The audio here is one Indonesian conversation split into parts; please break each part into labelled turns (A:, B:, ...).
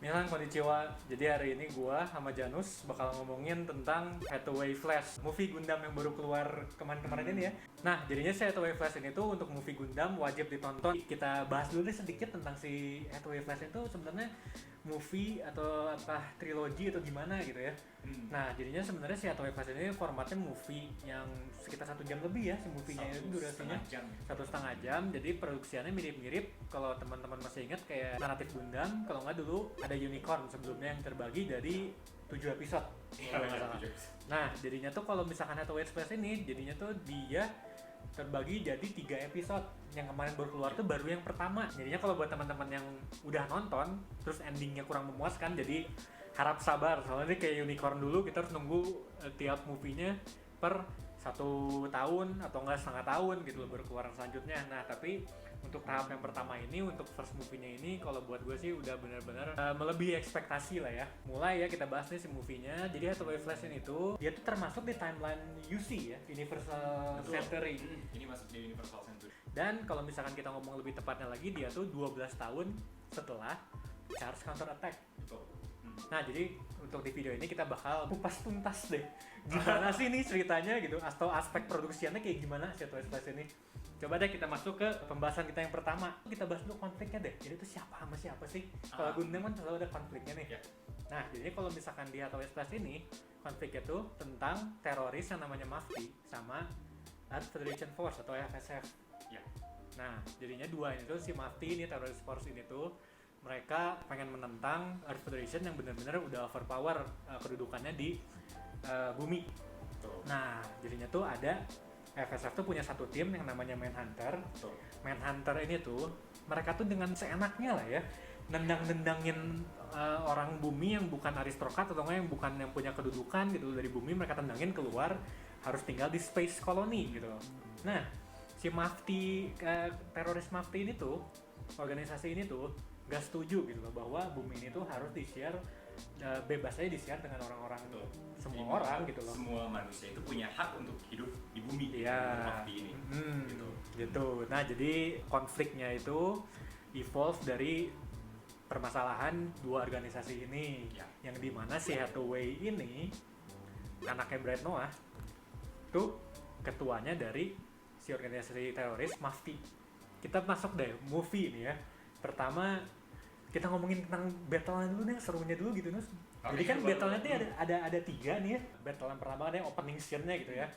A: Minsan konnichiwa. Jadi hari ini gua sama Janus bakal ngomongin tentang Hathaway Flash, movie Gundam yang baru keluar kemarin-kemarin ini ya. Nah, jadinya si Hathaway Flash ini tuh untuk movie Gundam wajib ditonton. Kita bahas dulu nih sedikit tentang si Hathaway Flash itu sebenarnya movie atau apa trilogi atau gimana gitu ya. Nah, jadinya sebenarnya si Hathaway Flash ini formatnya movie yang sekitar 1 jam lebih ya si movie-nya itu durasinya 1,5 jam. Jadi produksiannya mirip-mirip kalau teman-teman masih ingat kayak naratif Gundam. Kalau nggak dulu ada Unicorn sebelumnya yang terbagi dari 7 episode. Kalau nggak salah. Nah, jadinya tuh kalau misalkan Hathaway Flash ini jadinya tuh dia terbagi jadi 3 episode. Yang kemarin baru keluar tuh baru yang pertama. Jadinya kalau buat teman-teman yang udah nonton terus endingnya kurang memuaskan, jadi harap sabar. Soalnya ini kayak Unicorn dulu, kita harus nunggu tiap movie-nya per 1 tahun atau enggak setengah tahun gitu loh baru keluaran selanjutnya. Nah, tapi untuk tahap yang pertama ini, untuk first movie-nya ini, kalau buat gue sih udah benar-benar melebihi ekspektasi lah ya. Mulai ya kita bahas nih si movie-nya. Jadi Hathaway Flash ini tuh dia tuh termasuk di timeline UC ya, Universal Century.
B: Ini masuk di Universal Century.
A: Dan kalau misalkan kita ngomong lebih tepatnya lagi, dia tuh 12 tahun setelah Charge Counter Attack.
B: Betul.
A: Nah, jadi untuk di video ini kita bakal kupas tuntas deh gimana sih nih ceritanya gitu, atau aspek produksiannya kayak gimana si Hathaway Flash ini. Coba deh kita masuk ke pembahasan kita yang pertama. Kita bahas dulu konfliknya deh. Jadi itu siapa sama siapa sih? Kalau Gundam kan selalu ada konfliknya nih.
B: Ya.
A: Nah, jadi kalau misalkan di Hathaway Flash ini, konfliknya tuh tentang teroris yang namanya Mafti sama Earth Federation Force atau FSF.
B: Ya.
A: Nah, jadinya dua ini tuh, si Mafti ini, Terrorist Force ini tuh, mereka pengen menentang Earth Federation yang benar-benar udah overpower kedudukannya di bumi.
B: Betul.
A: Nah, jadinya tuh ada FSF tuh punya satu tim yang namanya Manhunter.
B: Betul.
A: Manhunter ini tuh, mereka tuh dengan seenaknya lah ya, nendang-nendangin orang bumi yang bukan aristokrat atau enggak yang bukan yang punya kedudukan gitu dari bumi, mereka tendangin keluar, harus tinggal di space colony gitu. Nah, si Mafti, teroris Mafti ini tuh, organisasi ini tuh gak setuju gitu loh bahwa bumi ini tuh harus di-share, bebas aja di-share dengan orang-orang, semua
B: Jadi,
A: orang gitu loh.
B: Semua manusia itu punya hak untuk hidup di bumi.
A: Iya.
B: Waktu ini.
A: Gitu. Nah, jadi konfliknya itu evolve dari permasalahan dua organisasi ini,
B: Ya.
A: yang dimana si Hathaway ini anaknya Bright Noah tuh ketuanya dari si organisasi teroris Mafti. Kita masuk deh movie ini ya. Pertama kita ngomongin tentang battle-nya dulu nih, serunya dulu gitu Nus. Jadi kan battle-nya tuh ada 3 nih ya. Battle yang pertama ada yang opening scene-nya gitu ya.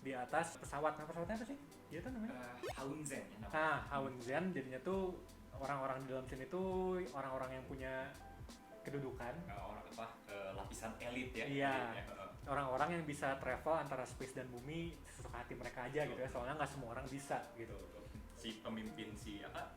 A: Di atas pesawat. Nah, pesawatnya apa sih? Dia tuh namanya
B: Haunzen ya namanya.
A: Haunzen. Jadinya tuh orang-orang di dalam sini tuh orang-orang yang punya kedudukan.
B: Orang apa? Lapisan elit ya.
A: Iya.
B: Elit, ya.
A: Orang-orang yang bisa travel antara space dan bumi sesuka hati mereka aja gitu ya. Soalnya nggak semua orang bisa gitu.
B: Betul. Si pemimpin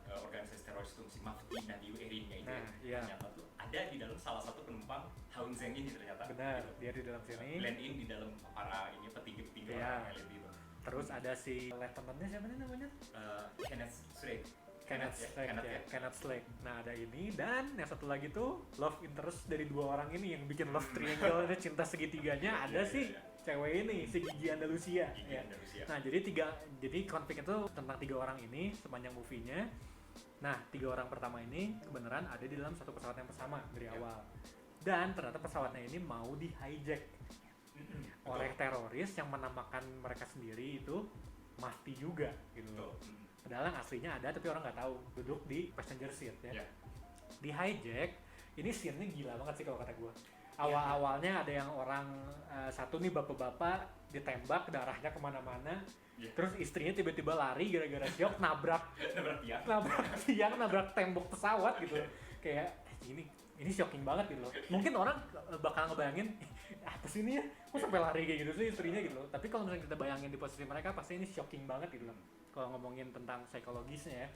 B: organisasi teroris itu si Mafti Nadio Erinnya itu
A: iya.
B: ternyata tuh ada di dalam salah satu penumpang Haunzen ini ternyata.
A: Benar,
B: Gitu.
A: dia di dalam sini.
B: Blend in di dalam para ini petinggi-petinggi orang elit itu.
A: Terus ada si lieutenant-nya siapa nih namanya?
B: Kenneth Slade.
A: Kenneth Slade. Nah, ada ini, dan yang satu lagi tuh love interest dari 2 orang ini yang bikin love triangle ini, cinta segitiganya ada si cewek ini, si Gigi Andalusia.
B: Gigi Andalusia.
A: Nah, jadi konflik itu tentang 3 orang ini sepanjang movie-nya. Nah, 3 orang pertama ini kebenaran ada di dalam satu pesawat yang sama dari awal. Dan ternyata pesawatnya ini mau di hijack oleh teroris yang menamakan mereka sendiri itu Mafti juga gitu.
B: Betul.
A: Padahal yang aslinya ada tapi orang nggak tahu, duduk di passenger seat ya.
B: Ya.
A: Di hijack, ini scene-nya gila banget sih kalau kata gue. Awal-awalnya ada yang orang satu nih bapak-bapak ditembak, darahnya kemana-mana.
B: Ya.
A: Terus istrinya tiba-tiba lari gara-gara syok, nabrak tiang, nabrak tembok pesawat gitu. Kayak ini shocking banget gitu loh. Mungkin orang bakal ngebayangin apa sih ini ya, kok sampai lari kayak gitu sih istrinya gitu loh. Tapi kalau misalnya kita bayangin di posisi mereka, pasti ini shocking banget gitu loh. Kalau ngomongin tentang psikologisnya ya.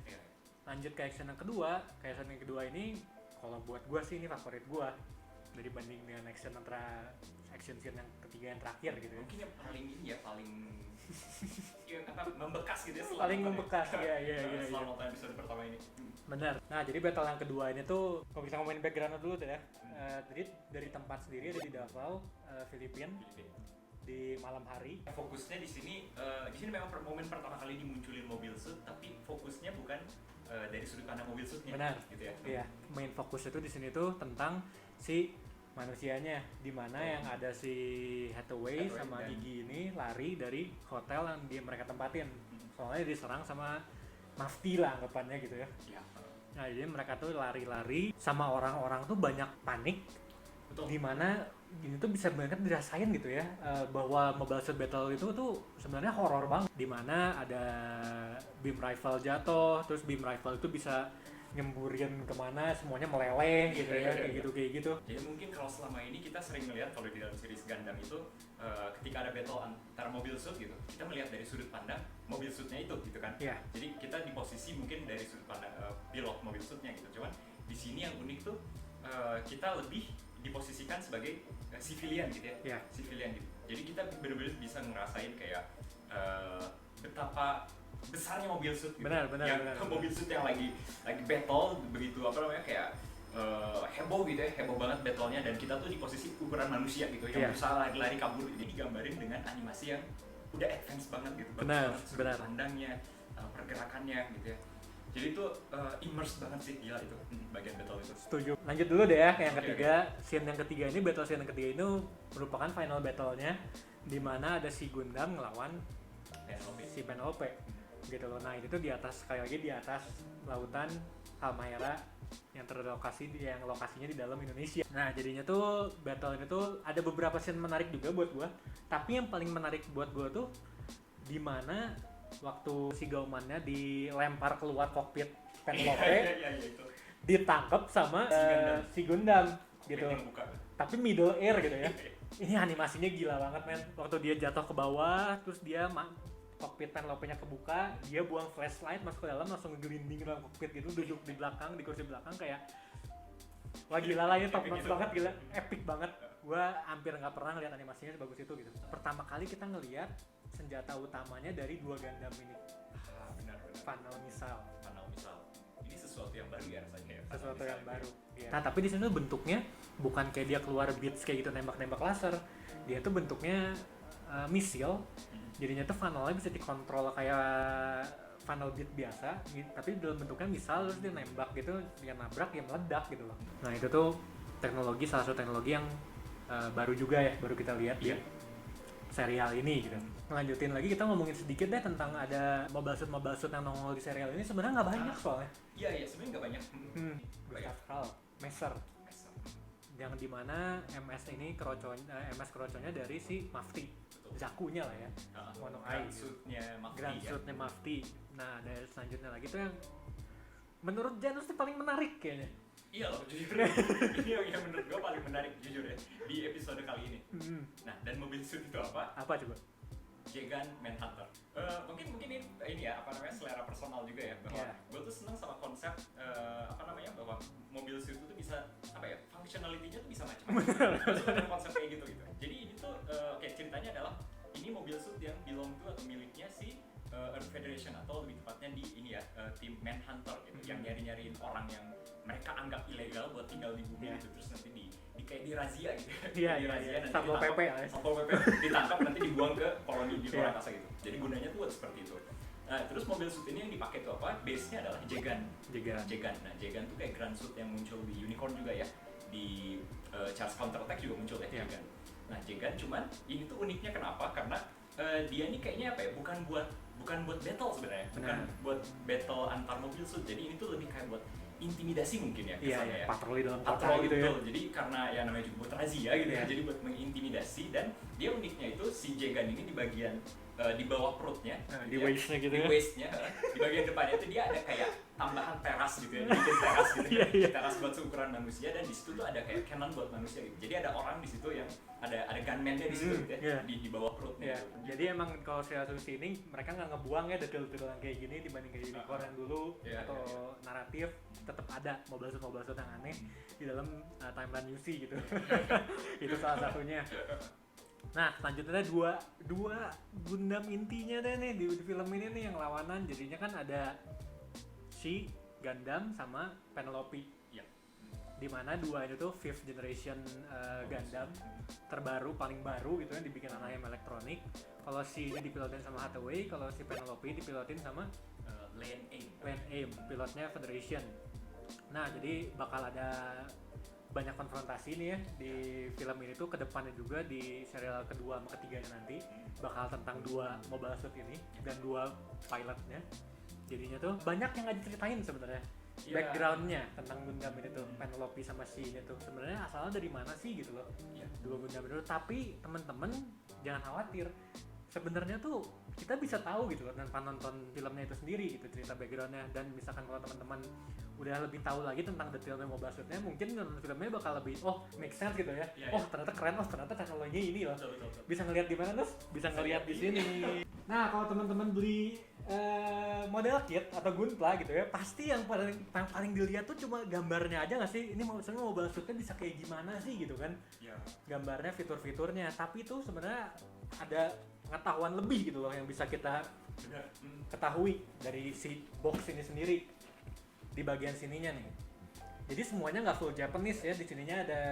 A: Lanjut ke action yang kedua. Action yang kedua ini kalau buat gue sih ini favorit gue dari banding dengan action antara action scene yang ketiga yang terakhir gitu ya.
B: Mungkin yang paling membekas gitu ya.
A: Paling membekas ya.
B: Selama nonton episode pertama ini.
A: Benar. Nah, jadi battle yang kedua ini tuh kalau kita ngomongin background dulu tuh ya. Jadi dari tempat sendiri ada di Davao, Filipina. Di malam hari.
B: Fokusnya di sini memang momen pertama kali dimunculin mobil suit, tapi fokusnya bukan dari sudut pandang mobil suitnya.
A: Benar.
B: Gitu ya.
A: Iya, main fokus itu di sini tuh tentang si manusianya, di mana yang ada si Hathaway sama
B: dan
A: Iggy ini lari dari hotel yang mereka tempatin. Soalnya diserang sama mafia lah anggapannya gitu ya.
B: Ya.
A: Nah, jadi mereka tuh lari-lari sama orang-orang tuh banyak panik.
B: Betul.
A: Dimana ini tuh bisa banget dirasain gitu ya, bahwa Mobile Suit Battle itu tuh sebenarnya horor banget. Dimana ada beam rifle jatuh, terus beam rifle itu bisa nyemburin kemana, semuanya meleleh gitu ya, kayak gitu.
B: Jadi mungkin kalau selama ini kita sering melihat kalau di dalam series Gundam itu ketika ada battle antara mobil suit gitu, kita melihat dari sudut pandang mobil suitnya itu gitu kan.
A: Iya.
B: Jadi kita di posisi mungkin dari sudut pandang pilot mobil suitnya gitu. Cuman di sini yang unik tuh kita lebih diposisikan sebagai civilian gitu ya.
A: Iya.
B: Civilian gitu. Jadi kita benar-benar bisa ngerasain kayak betapa besarnya mobil suit gitu.
A: Benar.
B: Mobil suit yang lagi battle begitu apa namanya kayak heboh gitu ya, heboh banget battlenya, dan kita tuh di posisi ukuran manusia gitu yang berusaha lari-lari kabur. Ini digambarin dengan animasi yang udah advance banget gitu.
A: Benar.
B: Pandangnya, pergerakannya gitu ya. Jadi itu immerse banget sih, gila itu bagian battle itu.
A: Setuju. Lanjut dulu deh ya, yang
B: Oke,
A: ketiga. Scene yang ketiga ini, battle scene yang ketiga ini merupakan final battle-nya, di mana ada si Gundam ngelawan si Penelope gitu loh. Nah, itu tuh di atas, sekali lagi di atas lautan Halmahera yang yang lokasinya di dalam Indonesia. Nah, jadinya tuh battle ini tuh ada beberapa scene menarik juga buat gua. Tapi yang paling menarik buat gua tuh di mana waktu si Gaumannya dilempar keluar kokpit Penelope,
B: Iya itu.
A: ditangkap sama si Gundam gitu. Tapi middle air gitu ya. Ini animasinya gila banget men. Waktu dia jatuh ke bawah, terus dia kokpit Penelope-nya kebuka, dia buang flashlight masuk ke dalam, langsung ngegelinding dalam kokpit gitu, duduk di belakang, di kursi belakang kayak wah gila lah, ini top notch banget, gila, epic banget. Gua hampir nggak pernah ngeliat animasinya sebagus itu gitu. Pertama kali kita ngeliat senjata utamanya dari dua Gundam ini.
B: Benar.
A: Funnel missile.
B: Ini sesuatu yang baru ya rasanya ya.
A: Sesuatu yang baru. Iya. Nah, tapi di sini bentuknya bukan kayak dia keluar beats kayak gitu nembak-nembak laser. Dia tuh bentuknya misil. Jadinya tuh funnelnya bisa dikontrol kayak funnel beat biasa, tapi dalam bentuknya misal terus dia nembak gitu, dia nabrak, dia meledak gitu loh. Nah, itu tuh salah satu teknologi yang baru juga ya, baru kita lihat di serial ini gitu. Lanjutin lagi, kita ngomongin sedikit deh tentang ada mobile suit yang nongol di serial ini. Sebenarnya nggak banyak soalnya.
B: Iya, sebenarnya nggak banyak.
A: Gustav Hall, Messer. Yang dimana MS ini MS keroconnya dari si Mafti. Zakunya lah ya, Mono-Ai, Grand Suitnya Mafti. Nah, ada selanjutnya lagi tuh yang menurut Janus tuh paling menarik kayaknya.
B: Iya loh, jujur. Ini yang menurut gue paling menarik jujur ya di episode kali ini. Nah, dan mobil suit itu apa?
A: Apa coba?
B: Jegan Manhunter. Mungkin ini ya apa namanya selera personal juga ya, bahwa gue tuh seneng sama konsep bahwa mobil suit itu bisa functionality-nya tuh bisa macam-macam. Gue suka dengan konsep kayak gitu. Jadi ini tuh ceritanya adalah ini mobil suit yang belong to atau miliknya si Earth Federation, atau lebih tepatnya di ini ya tim Manhunter gitu, yang nyari-nyariin orang yang mereka anggap ilegal buat tinggal di bumi gitu, terus nanti di kayak di razia gitu.
A: Iya. Satpol PP ya.
B: Satpol PP ditangkap nanti dibuang ke koloni di luar angkasa gitu. Jadi gunanya tuh buat seperti itu. Nah, terus mobil suit ini yang dipakai tuh apa? Base-nya adalah Jegan. Nah, Jegan tuh kayak Grand Suit yang muncul di Unicorn juga ya. Di Charles Counter Attack juga muncul ya Jegan. Nah, Jegan cuman ini tuh uniknya kenapa? Karena dia ini kayaknya bukan buat battle sebenarnya. Bukan buat battle antar mobil suit. Jadi ini tuh lebih kayak buat intimidasi mungkin ya kesannya ya.
A: Patroli dalam kota gitu ya.
B: Jadi karena ya namanya juga buat razia gitu ya. Jadi buat mengintimidasi, dan dia uniknya itu si Jegan ini di bagian di bawah perutnya,
A: di waist-nya gitu
B: di
A: ya.
B: waist-nya, di bagian depannya itu dia ada kayak tambahan teras gitu ya, dibikin teras gitu ya. Teras buat seukuran manusia, dan di situ tuh ada kayak cannon buat manusia gitu. Jadi ada orang di situ yang ada gunman-nya di situ gitu ya, di bawah perutnya. Gitu.
A: Jadi emang kalau serial susi ini mereka nggak ngebuang ya detail-detail yang kayak gini dibanding kayak Unicorn yang dulu, atau naratif tetap ada mobile suit yang aneh di dalam timeline UC gitu. Itu salah satunya. Nah, selanjutnya dua Gundam intinya deh nih di film ini nih yang lawanan. Jadinya kan ada si Gundam sama Penelope. Dimana dua itu tuh 5th generation Gundam terbaru, paling baru gitu kan, dibikin anak yang elektronik. Kalau si ini dipilotin sama Hathaway, kalau si Penelope dipilotin sama Lane Aim, pilotnya Federation. Nah, jadi bakal ada banyak konfrontasi nih ya di film ini tuh, kedepannya juga di serial kedua sama ketiganya nanti bakal tentang dua Mobile Suit ini dan dua pilotnya. Jadinya tuh banyak yang nggak diceritain sebenarnya. Backgroundnya tentang Gundam ini tuh, Penelope sama si ini tuh sebenarnya asalnya dari mana sih gitu loh. Dua Gundam itu, tapi temen-temen jangan khawatir, sebenarnya tuh kita bisa tahu gitu loh tanpa nonton filmnya itu sendiri gitu, cerita backgroundnya. Dan misalkan kalau teman-teman udah lebih tahu lagi tentang detailnya Mobile Suit-nya, mungkin nonton filmnya bakal lebih make sense gitu ya. Ternyata keren, ternyata teknologinya ini loh. Bisa ngelihat di mana tuh? Bisa ngelihat di sini. Nah, kalau teman-teman beli model kit atau Gunpla gitu ya, pasti yang paling dilihat tuh cuma gambarnya aja nggak sih? Ini maksudnya Mobile Suit-nya bisa kayak gimana sih gitu kan? Gambarnya, fitur-fiturnya, tapi itu sebenarnya ada pengetahuan lebih gitu loh yang bisa kita ketahui dari si box ini sendiri. Di bagian sininya nih, jadi semuanya nggak full Japanese ya, di sininya ada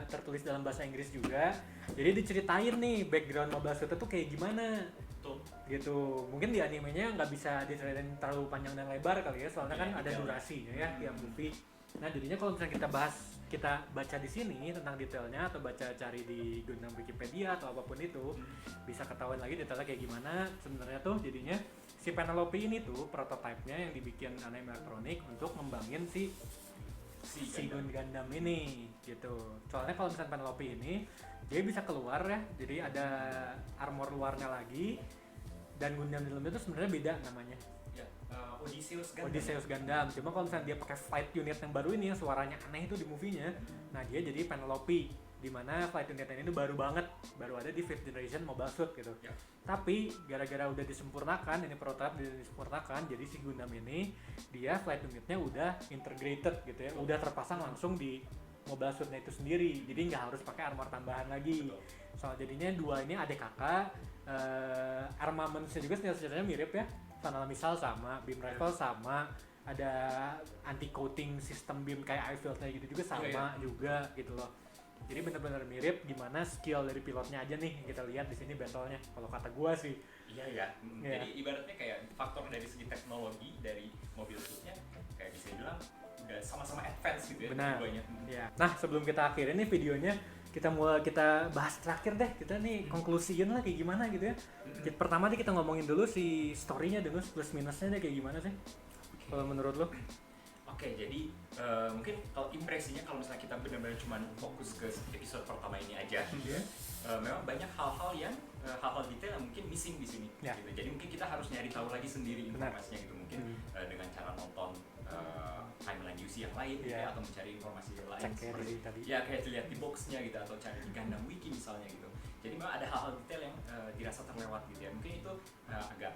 A: tertulis dalam bahasa Inggris juga. Jadi diceritain nih background Mobile Suit itu kayak gimana gitu. Mungkin di animenya nggak bisa diceritain terlalu panjang dan lebar kali ya, soalnya kan ada durasinya ya tiap movie. Nah, jadinya kalau misalnya kita baca di sini tentang detailnya, atau cari di Gundam Wikipedia atau apapun itu, bisa ketahuan lagi detailnya kayak gimana sebenarnya tuh. Jadinya si Penelope ini tuh prototipenya yang dibikin Anime Electronic untuk ngembangin si Gundam ini gitu. Soalnya kalau misalnya Penelope ini dia bisa keluar ya, jadi ada armor luarnya lagi, dan Gundam di dalamnya tuh sebenarnya beda namanya. Odysseus Gundam. Cuma kalau misalnya dia pakai flight unit yang baru ini yang suaranya aneh itu di movie-nya, nah dia jadi Penelope, dimana flight unit ini baru banget, baru ada di 5th generation Mobile Suit gitu. Tapi gara-gara udah disempurnakan, ini prototipe disempurnakan, jadi si Gundam ini dia flight unitnya udah integrated gitu ya, udah terpasang langsung di Mobile Suit-nya itu sendiri, jadi nggak harus pakai armor tambahan lagi. Soal jadinya dua ini adik kakak, armamentsnya juga senjata-senjatanya mirip ya, panel misal sama, beam rifle sama, ada anti coating sistem beam kayak Eyefieldnya gitu juga sama juga gitu loh. Jadi benar-benar mirip, gimana skill dari pilotnya aja nih kita lihat di sini battle-nya. Kalau kata gua sih.
B: Jadi ibaratnya kayak faktor dari segi teknologi dari mobil suitnya kayak bisa dibilang udah sama-sama advance gitu ya.
A: Benar. Nah, sebelum kita akhirin nih videonya, kita bahas terakhir deh. Kita nih konklusiin lah kayak gimana gitu ya. Pertama nih kita ngomongin dulu si story-nya dulu, plus minusnya deh kayak gimana sih? Kalau menurut lo?
B: Oke, jadi mungkin kalau impresinya kalau misalnya kita benar-benar cuma fokus ke episode pertama ini aja, memang banyak hal-hal detail yang mungkin missing di sini. Gitu. Jadi mungkin kita harus nyari tahu lagi sendiri informasinya gitu, mungkin dengan cara nonton timeline UC yang lain, gitu, atau mencari informasi yang lain. Seperti kayak dilihat di boxnya gitu, atau cari di Gundam Wiki misalnya gitu. Jadi memang ada hal-hal detail yang dirasa terlewat gitu ya. Mungkin itu agak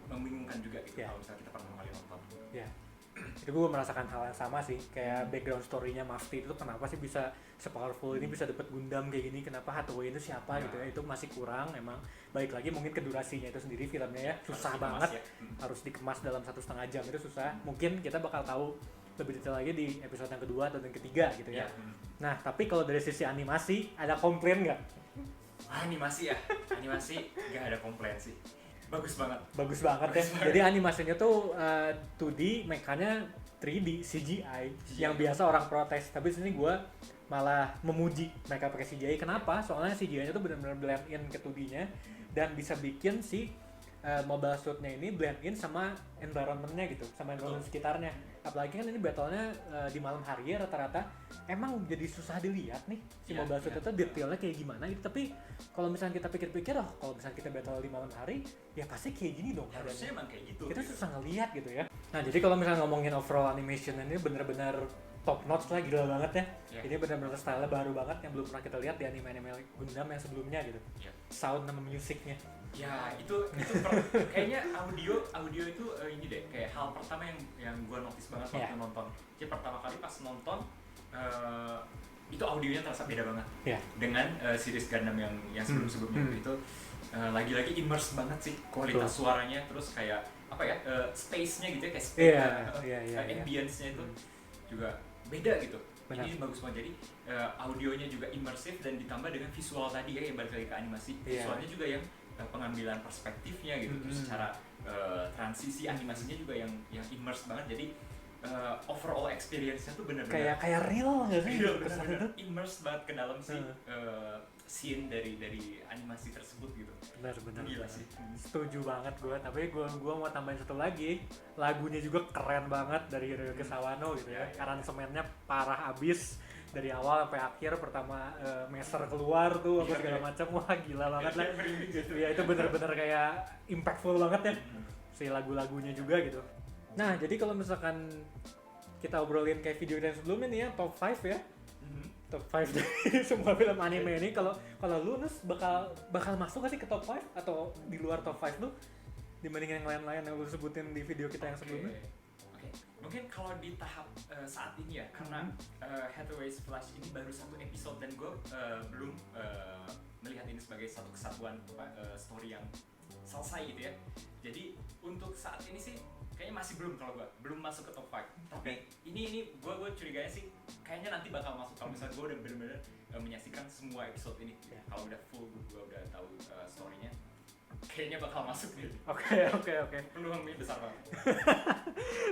B: membingungkan juga gitu kalau misalnya kita pertama kali nonton.
A: Itu gue merasakan hal yang sama sih, kayak background story-nya Mafty itu kenapa sih bisa se-powerful ini, bisa dapat Gundam kayak gini, kenapa Hathaway itu siapa gitu ya, itu masih kurang emang. Balik lagi mungkin ke durasinya itu sendiri filmnya ya, susah banget, harus dikemas dalam 1,5 jam, itu susah. Mungkin kita bakal tahu lebih detail lagi di episode yang kedua atau yang ketiga gitu ya. Nah, tapi kalau dari sisi animasi, ada komplain nggak?
B: Animasi nggak ada komplain sih. Bagus banget
A: ya. Jadi animasinya tuh 2D, mekanya 3D CGI yang biasa orang protes, tapi sini gue malah memuji mereka pakai CGI. Kenapa? Soalnya CGI-nya tuh benar-benar blend in ke 2D-nya dan bisa bikin si Mobile Suit-nya ini blend in sama environment-nya gitu, sama environment sekitarnya. Apalagi kan ini battle-nya di malam hari ya, rata-rata emang jadi susah dilihat nih si Mobile Suit itu detailnya kayak gimana gitu. Tapi kalau misalnya kita pikir-pikir, kalau misalnya kita battle di malam hari ya pasti kayak gini dong.
B: Harusnya emang kayak gitu.
A: Kita susah ngelihat gitu ya. Nah, jadi kalau misalnya ngomongin overall animation ini bener-bener top notch lah, gila banget ya. Ini benar-benar style baru banget yang belum pernah kita lihat di anime-anime Gundam yang sebelumnya gitu. Sound sama musiknya.
B: Ya, itu kayaknya audio itu ini deh, kayak hal pertama yang gue notice banget waktu nonton. Jadi pertama kali pas nonton itu audionya terasa beda banget dengan series Gundam yang sebelum-sebelumnya itu lagi-lagi immerse banget sih kualitas suaranya, terus kayak apa ya, space-nya gitu ya, kayak ambience-nya itu juga beda gitu. Ini bagus banget, jadi audionya juga immersive dan ditambah dengan visual tadi ya, yang balik lagi ke animasi, visualnya juga yang pengambilan perspektifnya gitu, terus cara transisi animasinya juga yang immerse banget, jadi overall experience-nya tuh bener-bener
A: kayak real nggak sih?
B: real, bener-bener immerse banget ke dalam scene dari animasi tersebut gitu.
A: Benar
B: Gila sih.
A: setuju banget gue. Tapi gue mau tambahin satu lagi, lagunya juga keren banget dari Ryuki Sawano gitu ya. Aransemennya parah abis dari awal sampai akhir. Pertama Meser keluar tuh apa segala macam, wah gila banget lah. Ya itu bener-bener kayak impactful banget ya si lagu-lagunya juga gitu. Nah jadi kalau misalkan kita obrolin kayak video yang sebelumnya nih ya, top 5 ya, top 5 dari semua film anime ini, kalau lu Nus bakal masuk gak sih ke top 5 atau di luar top 5 lu dibanding yang lain-lain yang lu sebutin di video kita yang sebelumnya?
B: Oke. Mungkin kalau di tahap saat ini ya, karena Hathaway's Flash ini baru satu episode dan gue belum melihat ini sebagai satu kesatuan story yang selesai gitu ya. Jadi untuk saat ini sih kayaknya masih kalau gue belum masuk ke top 5. Tapi ini gue curiganya sih kayaknya nanti bakal masuk kalau misalnya gue udah bener-bener menyaksikan semua episode ini. Kalau udah full gue udah tahu story-nya, kayaknya bakal masuk nih.
A: Oke.
B: Peluangnya besar banget.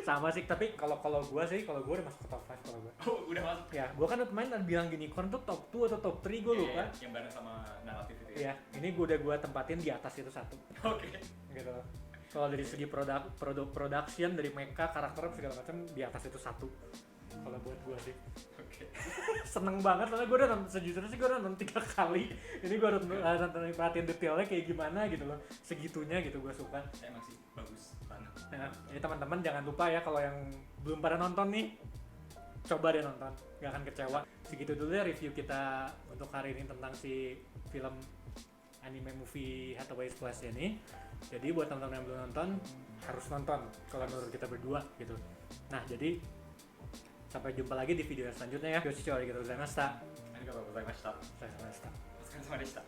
A: Sama sih, tapi kalau gue udah masuk ke top 5 kalau gue.
B: Oh, udah masuk.
A: Ya, gue kan kemarin ada bilang Unicorn tuh top 2 atau top 3 gue lupa.
B: Yang bareng sama Narrative itu ya.
A: Iya, ini gue tempatin di atas itu satu.
B: Oke.
A: Gitu. Kalau dari segi production, dari mecha, karakter segala macam di atas itu satu. Kalau buat gue sih.
B: Oke.
A: Seneng banget, soalnya gue udah sejujurnya sih gue udah nonton 3 kali. Ini gue udah nonton perhatiin detailnya kayak gimana gitu loh, segitunya gitu gue suka.
B: Emang sih bagus banget.
A: Nah, jadi teman-teman jangan lupa ya, kalau yang belum pada nonton nih, coba deh nonton, gak akan kecewa. Segitu dulu ya review kita untuk hari ini tentang si film anime movie Hathaway's Flash ini. Jadi buat teman-teman yang belum nonton, harus nonton kalau menurut kita berdua gitu. Nah jadi sampai jumpa lagi di video selanjutnya ya. Yoshi Arigatou gozaimashita.
B: Arigatou gozaimashita.
A: Gozaimashita.
B: Otsukaresama deshita.